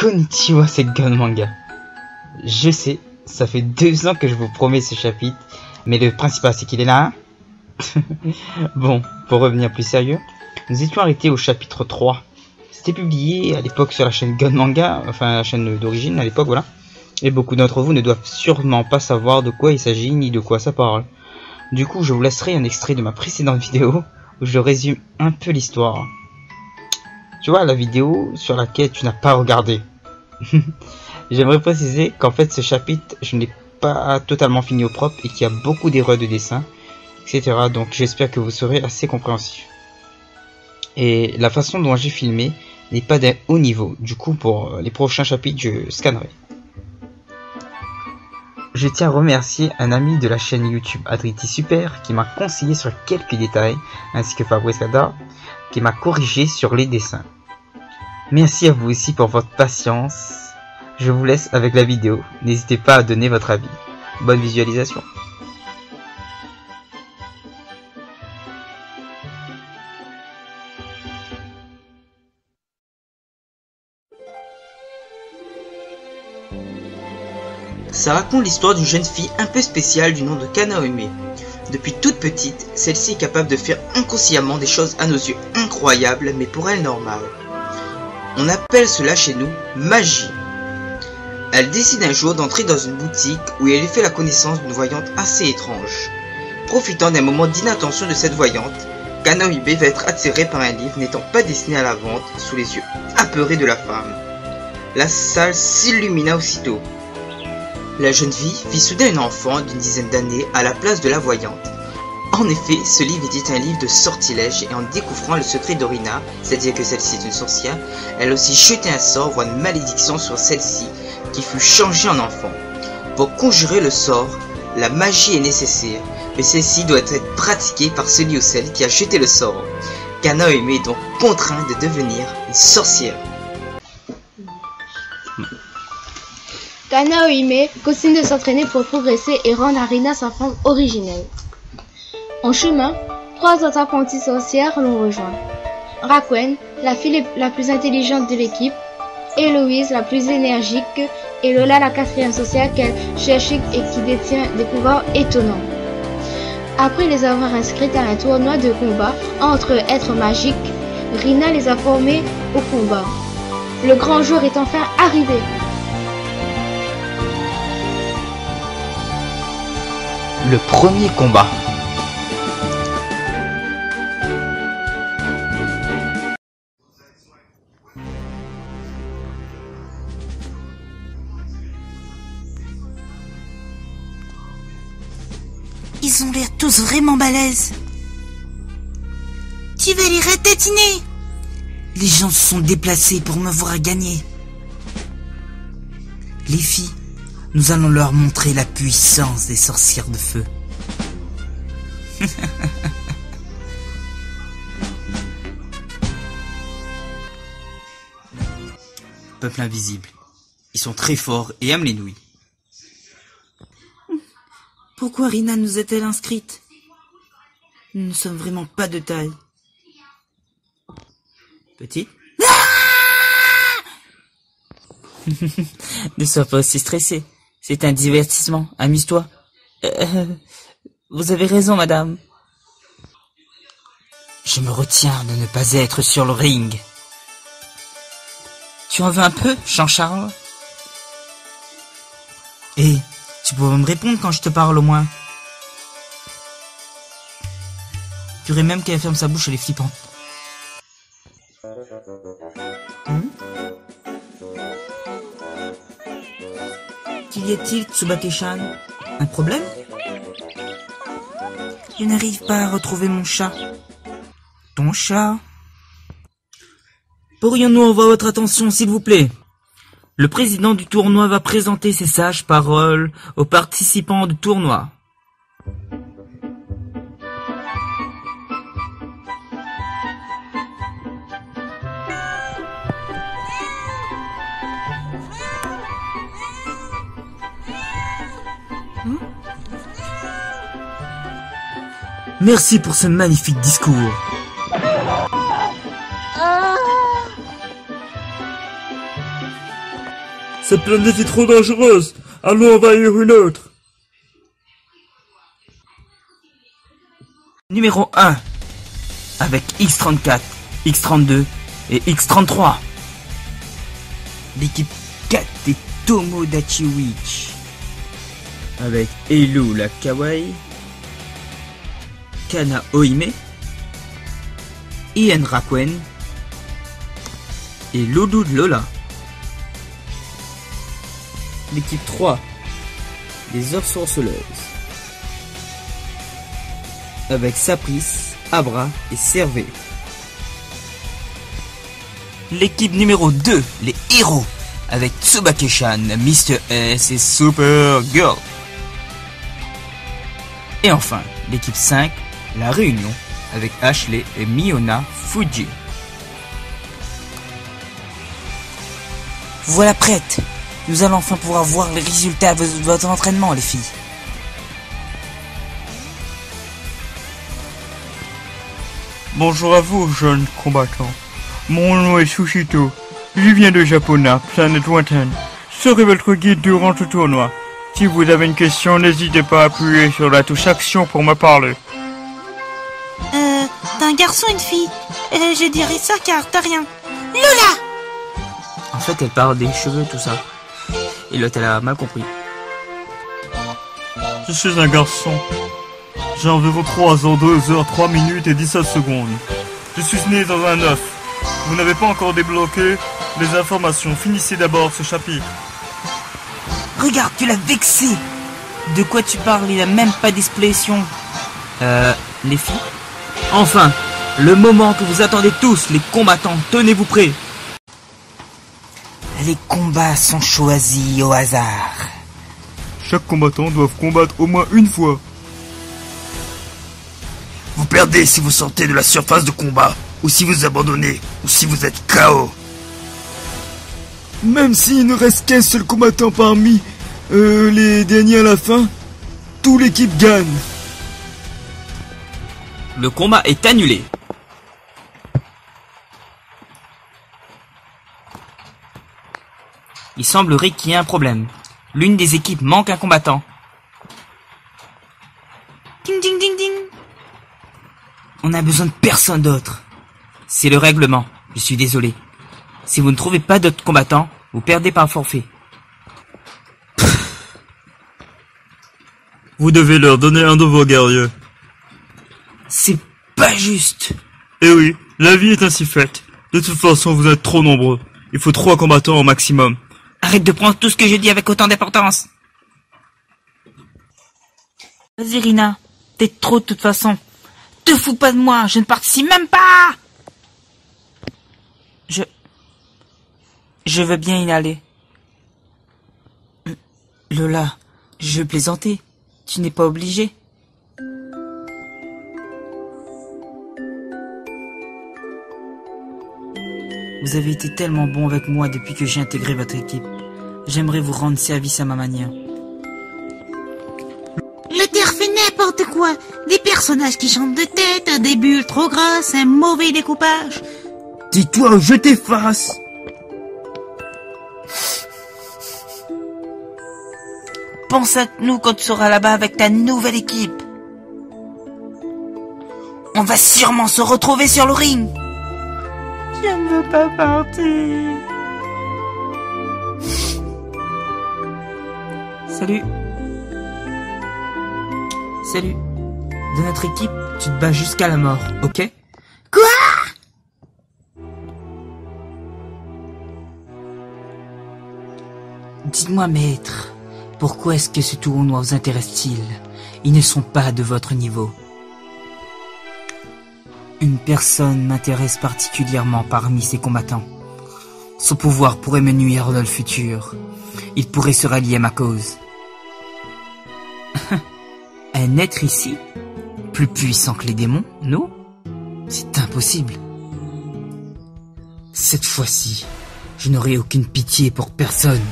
Konnichiwa, c'est Gun Manga. Je sais, ça fait 2 ans que je vous promets ce chapitre, mais le principal c'est qu'il est là. Hein. Bon, pour revenir plus sérieux, nous étions arrêtés au chapitre 3. C'était publié à l'époque sur la chaîne Gun Manga, enfin la chaîne d'origine à l'époque, voilà. Et beaucoup d'entre vous ne doivent sûrement pas savoir de quoi il s'agit ni de quoi ça parle. Du coup, je vous laisserai un extrait de ma précédente vidéo où je résume un peu l'histoire. Tu vois, la vidéo sur laquelle tu n'as pas regardé. J'aimerais préciser qu'en fait ce chapitre, je n'ai pas totalement fini au propre et qu'il y a beaucoup d'erreurs de dessin, etc. Donc j'espère que vous serez assez compréhensif. Et la façon dont j'ai filmé n'est pas d'un haut niveau. Du coup, pour les prochains chapitres, je scannerai. Je tiens à remercier un ami de la chaîne YouTube Adriti Super qui m'a conseillé sur quelques détails, ainsi que Fabrice Kadar qui m'a corrigé sur les dessins. Merci à vous aussi pour votre patience. Je vous laisse avec la vidéo. N'hésitez pas à donner votre avis. Bonne visualisation. Ça raconte l'histoire d'une jeune fille un peu spéciale du nom de Kanaohime. Depuis toute petite, celle-ci est capable de faire inconsciemment des choses à nos yeux incroyables, mais pour elle normales. On appelle cela chez nous magie. Elle décide un jour d'entrer dans une boutique où elle fait la connaissance d'une voyante assez étrange. Profitant d'un moment d'inattention de cette voyante, Kanaohime va être attirée par un livre n'étant pas destiné à la vente sous les yeux apeurés de la femme. La salle s'illumina aussitôt. La jeune fille vit soudain un enfant d'une dizaine d'années à la place de la voyante. En effet, ce livre était un livre de sortilège et en découvrant le secret d'Orina, c'est-à-dire que celle-ci est une sorcière, elle a aussi jeté un sort, voire une malédiction sur celle-ci, qui fut changée en enfant. Pour conjurer le sort, la magie est nécessaire, mais celle-ci doit être pratiquée par celui ou celle qui a jeté le sort. Kanaohime est donc contraint de devenir une sorcière. Kanaohime continue de s'entraîner pour progresser et rendre Arina sa forme originelle. En chemin, 3 autres apprenties sorcières l'ont rejoint. Rakuen, la fille la plus intelligente de l'équipe, Héloïse, la plus énergique, et Lola, la 4e sorcière qu'elle cherche et qui détient des pouvoirs étonnants. Après les avoir inscrites à un tournoi de combat entre êtres magiques, Rina les a formées au combat. Le grand jour est enfin arrivé. Le premier combat. Ils ont l'air tous vraiment balèzes. Tu vas les ratatiner. Les gens se sont déplacés pour me voir gagner. Les filles, nous allons leur montrer la puissance des sorcières de feu. Peuple invisible. Ils sont très forts et aiment les nouilles. Pourquoi Rina nous a-t-elle inscrites? Nous ne sommes vraiment pas de taille. Petite? Ne sois pas aussi stressé. C'est un divertissement. Amuse-toi. Vous avez raison, madame. Je me retiens de ne pas être sur le ring. Tu en veux un peu, Jean-Charles? Et tu pourrais me répondre quand je te parle au moins. Tu dirais même qu'elle ferme sa bouche, elle est flippante. Qu'y a-t-il, Tsubake-chan? Un problème? Je n'arrive pas à retrouver mon chat. Ton chat? Pourrions-nous avoir votre attention, s'il vous plaît? Le président du tournoi va présenter ses sages paroles aux participants du tournoi. Merci pour ce magnifique discours. Cette planète est trop dangereuse. Allons envahir une autre. Numéro 1. Avec X34, X32 et X33. L'équipe 4 des Tomodachi Witch. Avec Eilu la Kawaii, Kana Oime, Ian Rakuen et Loulou de Lola. L'équipe 3 des Heures Sorceleuses. Avec Sapris, Abra et Servé. L'équipe numéro 2, les héros, avec Tsubake-chan, Mr. S et Supergirl. Et enfin, l'équipe 5, la Réunion, avec Ashley et Miona Fuji. Voilà prête. Nous allons enfin pouvoir voir les résultats de votre entraînement, les filles. Bonjour à vous, jeunes combattants. Mon nom est Sushito. Je viens de Japona, planète lointaine. Je serai votre guide durant tout tournoi. Si vous avez une question, n'hésitez pas à appuyer sur la touche action pour me parler. T'as un garçon, une fille? Je dirais ça car t'as rien. Lola! En fait, elle parle des cheveux, tout ça. Et l'autre, elle a mal compris. Je suis un garçon. J'ai environ 3 ans, 2 heures, 3 minutes et 17 secondes. Je suis né dans un œuf. Vous n'avez pas encore débloqué les informations. Finissez d'abord ce chapitre. Regarde, tu l'as vexé. De quoi tu parles? Il a même pas d'expression. Les filles? Enfin, le moment que vous attendez tous, les combattants, tenez-vous prêts. Les combats sont choisis au hasard. Chaque combattant doit combattre au moins une fois. Vous perdez si vous sortez de la surface de combat, ou si vous abandonnez, ou si vous êtes KO. Même s'il ne reste qu'un seul combattant parmi les derniers à la fin, toute l'équipe gagne. Le combat est annulé. Il semblerait qu'il y ait un problème. L'une des équipes manque un combattant. Ding ding ding ding. On a besoin de personne d'autre. C'est le règlement. Je suis désolé. Si vous ne trouvez pas d'autres combattants, vous perdez par forfait. Vous devez leur donner un de vos guerriers. C'est pas juste. Eh oui, la vie est ainsi faite. De toute façon, vous êtes trop nombreux. Il faut 3 combattants au maximum. Arrête de prendre tout ce que je dis avec autant d'importance. Vas-y Rina, t'es trop de toute façon. Te fous pas de moi, je ne participe même pas. Je veux bien y aller. Lola, je veux plaisanter. Tu n'es pas obligé. Vous avez été tellement bon avec moi depuis que j'ai intégré votre équipe. J'aimerais vous rendre service à ma manière. Le terre fait n'importe quoi. Des personnages qui chantent de tête, des bulles trop grasses, un mauvais découpage. Dis-toi ou je t'efface. Pense à nous quand tu seras là-bas avec ta nouvelle équipe. On va sûrement se retrouver sur le ring. Je ne veux pas partir. Salut. Salut. De notre équipe, tu te bats jusqu'à la mort, ok? Quoi? Dites-moi, maître, pourquoi est-ce que ce tournoi vous intéresse-t-il? Ils ne sont pas de votre niveau. Une personne m'intéresse particulièrement parmi ces combattants. Son pouvoir pourrait me nuire dans le futur. Il pourrait se rallier à ma cause. Un être ici, plus puissant que les démons, nous? C'est impossible. Cette fois-ci, je n'aurai aucune pitié pour personne.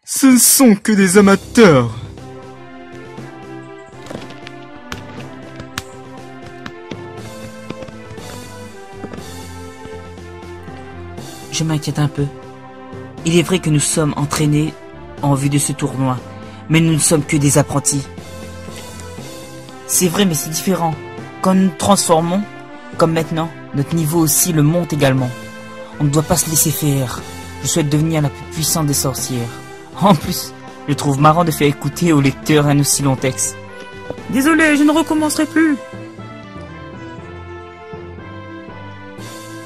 Ce ne sont que des amateurs. je m'inquiète un peu. Il est vrai que nous sommes entraînés en vue de ce tournoi, mais nous ne sommes que des apprentis. C'est vrai, mais c'est différent. Quand nous nous transformons, comme maintenant, notre niveau aussi le monte également. On ne doit pas se laisser faire. Je souhaite devenir la plus puissante des sorcières. En plus, je trouve marrant de faire écouter au lecteur un aussi long texte. Désolé, je ne recommencerai plus.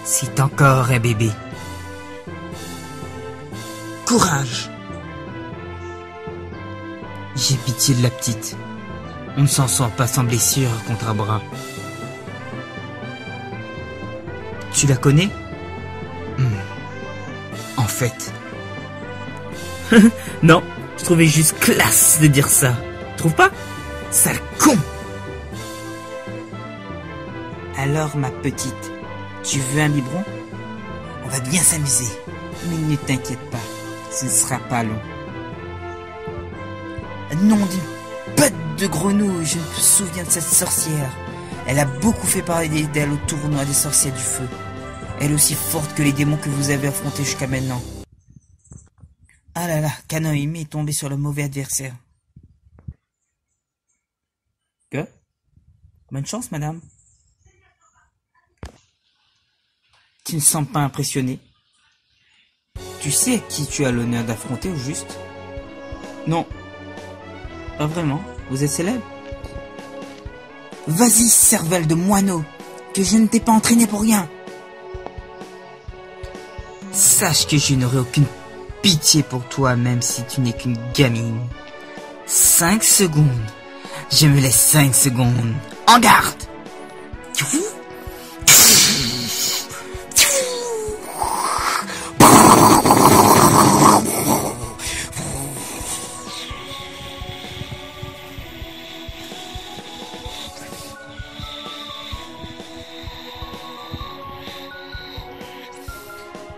C'est encore un bébé. Courage. J'ai pitié de la petite. On ne s'en sort pas sans blessure contre un bras. Tu la connais? En fait. Non, je trouvais juste classe de dire ça. Tu trouves pas? Sale con! Alors, ma petite, tu veux un biberon? On va bien s'amuser. Mais ne t'inquiète pas, ce ne sera pas long. Non, d'une patte de grenouille, je me souviens de cette sorcière. Elle a beaucoup fait parler d'elle au tournoi des sorcières du feu. Elle est aussi forte que les démons que vous avez affrontés jusqu'à maintenant. Ah là là, Kanohime est tombé sur le mauvais adversaire. Que? Bonne chance, madame. Tu ne sembles pas impressionné. Tu sais qui tu as l'honneur d'affronter au juste? Non. Pas vraiment. Vous êtes célèbre? Vas-y, cervelle de moineau, que je ne t'ai pas entraîné pour rien. Sache que je n'aurai aucune pitié pour toi, même si tu n'es qu'une gamine. 5 secondes. Je me laisse 5 secondes. En garde!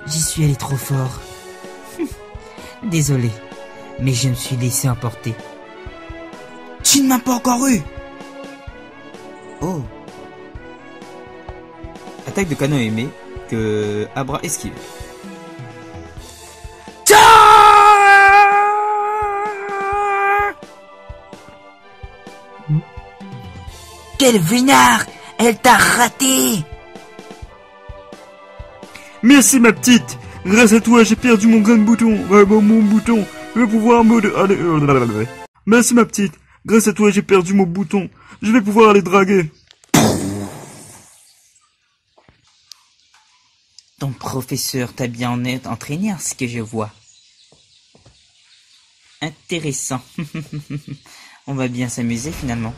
J'y suis allé trop fort. Désolé, mais je me suis laissé emporter. Tu ne m'as pas encore eu. Oh. Attaque de Kanohime que Abra esquive. Quel vénard! Elle t'a raté! Merci ma petite. Grâce à toi, j'ai perdu mon grain de bouton. Mon bouton. Je vais pouvoir me... Merci ma petite. Grâce à toi, j'ai perdu mon bouton. Je vais pouvoir aller draguer. Ton professeur t'a bien entraîné à ce que je vois. Intéressant. On va bien s'amuser finalement.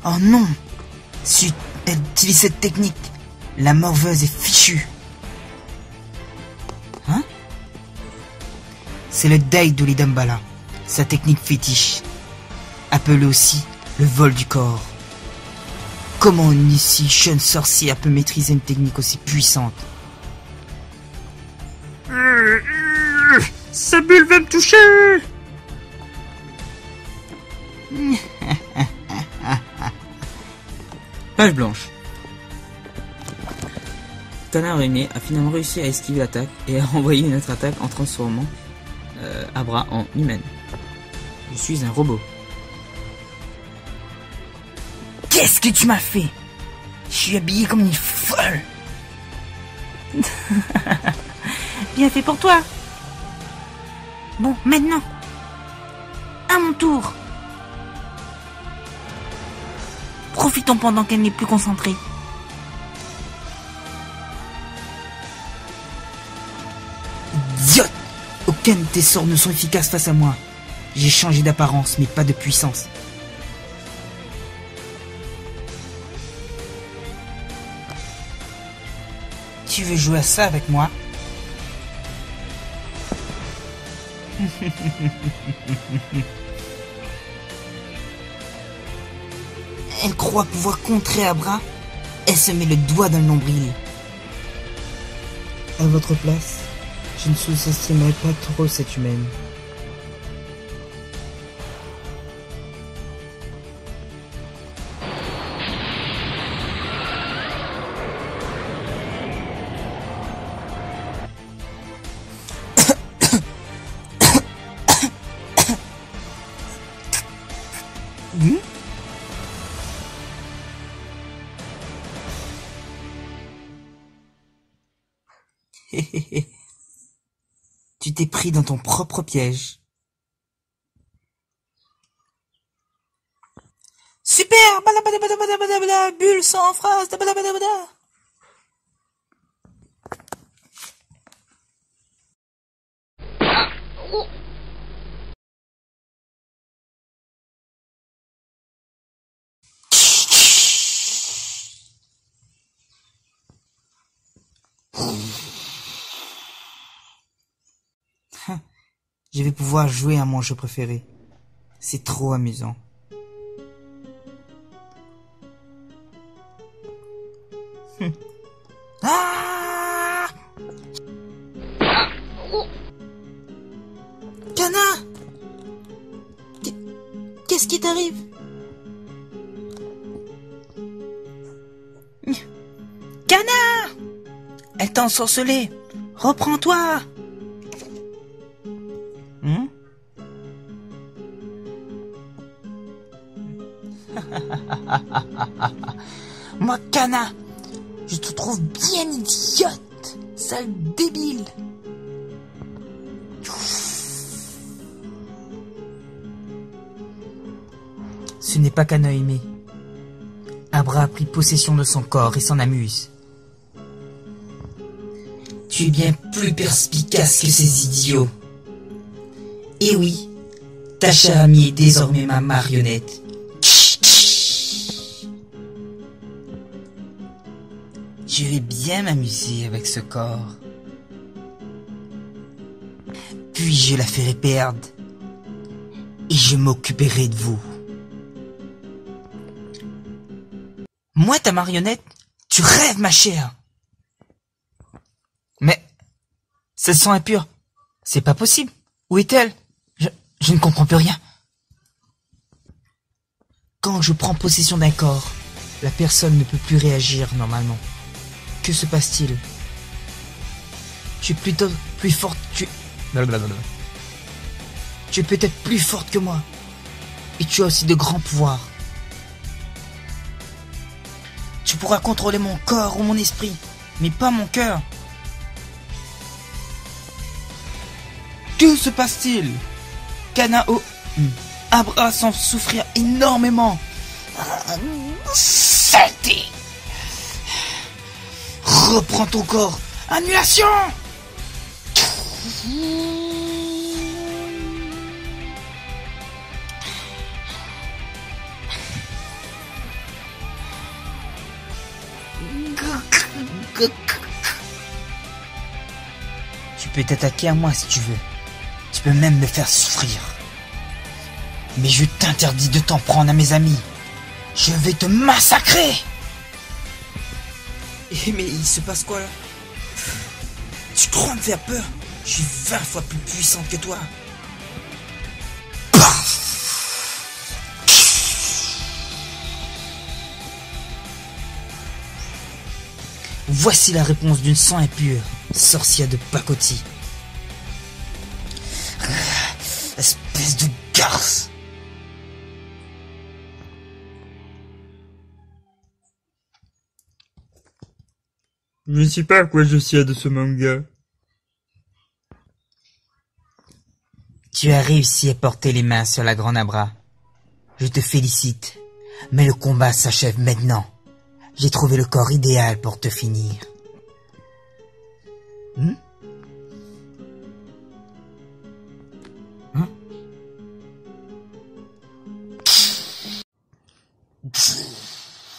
Oh non! Si elle utilise cette technique, la morveuse est fichue. Hein? C'est le Daido Lidambala, sa technique fétiche. Appelée aussi le vol du corps. Comment une si jeune sorcière peut maîtriser une technique aussi puissante? Sa bulle va me toucher! Page blanche. Kanohime a finalement réussi à esquiver l'attaque et a envoyé une autre attaque en transformant Abra en humaine. Je suis un robot. Qu'est-ce que tu m'as fait? Je suis habillé comme une folle. Bien fait pour toi. Bon, maintenant, à mon tour. Profitons pendant qu'elle n'est plus concentrée. Idiote! Aucun de tes sorts ne sont efficaces face à moi. J'ai changé d'apparence, mais pas de puissance. Tu veux jouer à ça avec moi? Elle croit pouvoir contrer Abra. Elle se met le doigt dans le nombril. À votre place, je ne sous-estimerai pas trop cette humaine. Tu t'es pris dans ton propre piège. Super! Balabadabadabadabada, bulle sans phrase, balabadabada. Je vais pouvoir jouer à mon jeu préféré. C'est trop amusant. Ah! Kana! Qu'est-ce qui t'arrive? Kana! Elle t'a ensorcelé. Reprends-toi. Moi, Kana, je te trouve bien idiote, sale débile. Ce n'est pas Kana aimé. Abra a pris possession de son corps et s'en amuse. Tu es bien plus perspicace que ces idiots. Et oui, ta chère amie est désormais ma marionnette. Je vais bien m'amuser avec ce corps. Puis je la ferai perdre. Et je m'occuperai de vous. Moi, ta marionnette, tu rêves, ma chère. Mais, ce sang est pur. C'est pas possible. Où est-elle? Je ne comprends plus rien. Quand je prends possession d'un corps, la personne ne peut plus réagir normalement. Que se passe-t-il? Tu es plutôt plus forte, tu es peut-être plus forte que moi. Et tu as aussi de grands pouvoirs. Tu pourras contrôler mon corps ou mon esprit, mais pas mon cœur. Que se passe-t-il? Kanao Abra semble souffrir énormément. Saleté! Reprends ton corps. Annulation! Tu peux t'attaquer à moi si tu veux. Tu peux même me faire souffrir. Mais je t'interdis de t'en prendre à mes amis. Je vais te massacrer! Mais il se passe quoi là? Tu crois me faire peur? Je suis 20 fois plus puissante que toi. Voici la réponse d'une sang impur, sorcière de pacotille. Espèce de garce. Je ne sais pas à quoi je sers de ce manga. Tu as réussi à porter les mains sur la grande Abra. Je te félicite, mais le combat s'achève maintenant. J'ai trouvé le corps idéal pour te finir.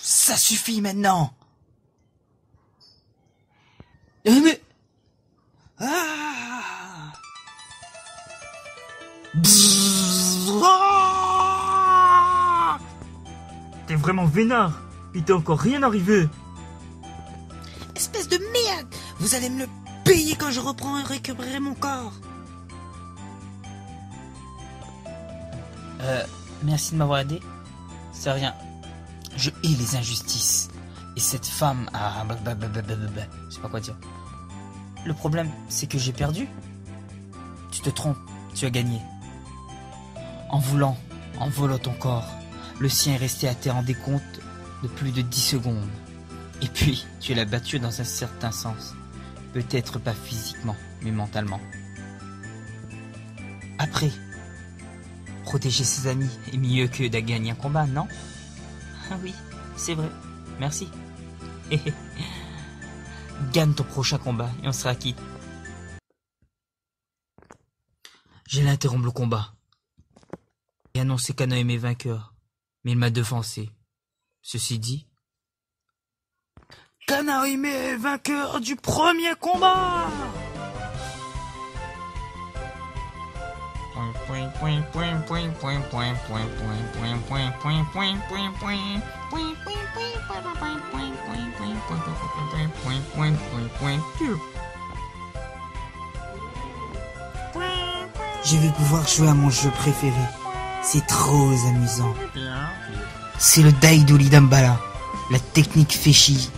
Ça suffit maintenant. Mais... Ah! T'es vraiment vénard. Il t'est encore rien arrivé. Espèce de merde! Vous allez me le payer quand je reprends et récupérerai mon corps. Merci de m'avoir aidé. C'est rien. Je hais les injustices. Et cette femme a... Je sais pas quoi dire. Le problème, c'est que j'ai perdu. Tu te trompes, tu as gagné. En volant ton corps, Le sien est resté à terre en décompte de plus de 10 secondes. Et puis, tu l'as battu dans un certain sens. Peut-être pas physiquement, mais mentalement. Après, protéger ses amis est mieux que de gagner un combat, non? Ah oui, c'est vrai. Merci. Gagne ton prochain combat et on sera quitte. J'allais interrompre le combat et annoncer Kanaeme vainqueur, mais il m'a devancé. Ceci dit, Kanaeme est vainqueur du premier combat. Je vais pouvoir jouer à mon jeu préféré. C'est trop amusant. C'est le Daidori Dambala, la technique Feshi.